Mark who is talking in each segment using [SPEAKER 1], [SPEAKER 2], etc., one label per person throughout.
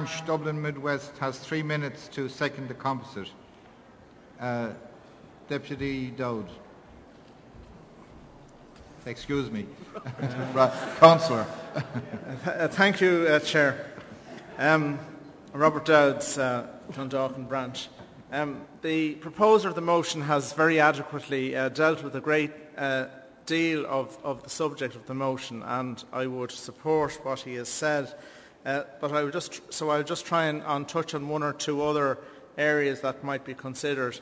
[SPEAKER 1] branch, Dublin Midwest, has 3 minutes to second the composite. Deputy Dowd. Excuse me. Councillor.
[SPEAKER 2] Thank you, Chair. Robert Dowds, Dundalkin branch. The proposer of the motion has very adequately dealt with a great deal of the subject of the motion, and I would support what he has said. But I'll just try and touch on one or two other areas that might be considered.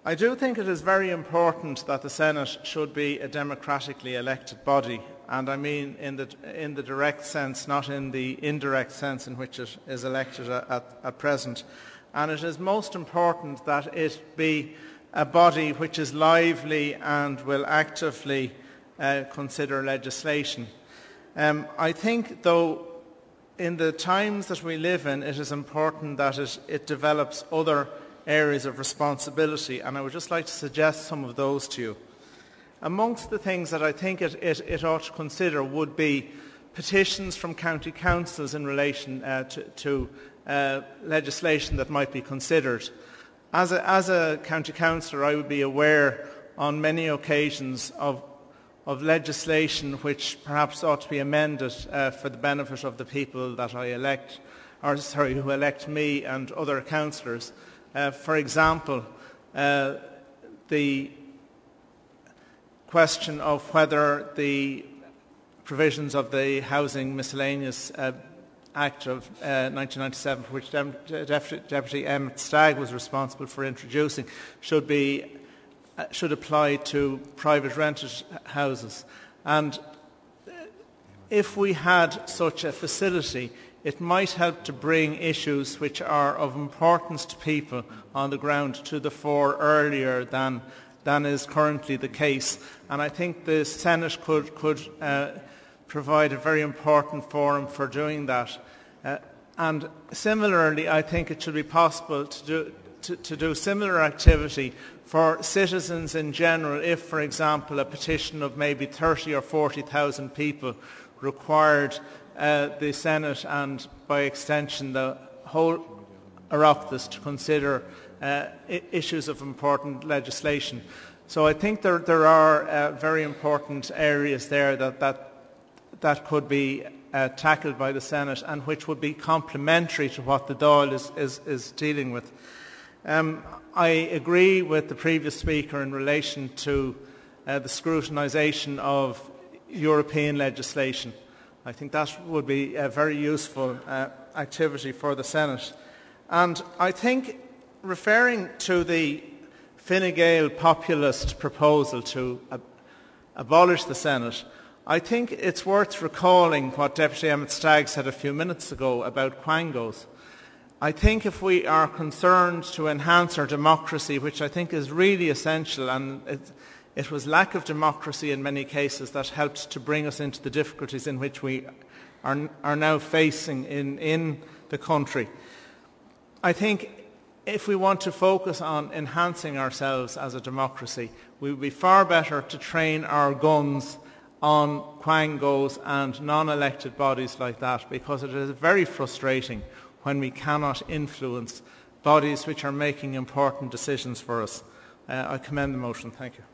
[SPEAKER 2] I do think it is very important that the Senate should be a democratically elected body, and I mean in the direct sense, not in the indirect sense in which it is elected at present. And it is most important that it be a body which is lively and will actively consider legislation. I think, though, in the times that we live in, it is important that it develops other areas of responsibility, and I would just like to suggest some of those to you. Amongst the things that I think it ought to consider would be petitions from county councils in relation to legislation that might be considered. As a county councillor, I would be aware on many occasions of legislation which perhaps ought to be amended for the benefit of the people that I elect, who elect me and other councillors. For example, the question of whether the provisions of the Housing Miscellaneous Act of 1997, for which Deputy Emmett Stagg was responsible for introducing, should apply to private rented houses. And if we had such a facility, it might help to bring issues which are of importance to people on the ground to the fore earlier than is currently the case. And I think the Senate could provide a very important forum for doing that. And similarly, I think it should be possible to do similar activity for citizens in general if, for example, a petition of maybe 30 or 40,000 people required the Senate and, by extension, the whole Oireachtas to consider issues of important legislation. So I think there are very important areas there that could be tackled by the Senate and which would be complementary to what the Dáil is dealing with. I agree with the previous speaker in relation to the scrutinisation of European legislation. I think that would be a very useful activity for the Senate. And I think, referring to the Fine Gael populist proposal to abolish the Senate, I think it's worth recalling what Deputy Emmett Stagg said a few minutes ago about quangos. I think if we are concerned to enhance our democracy, which I think is really essential, and it was lack of democracy in many cases that helped to bring us into the difficulties in which we are now facing in the country. I think if we want to focus on enhancing ourselves as a democracy, we would be far better to train our guns on quangos and non-elected bodies like that, because it is very frustrating when we cannot influence bodies which are making important decisions for us. I commend the motion. Thank you.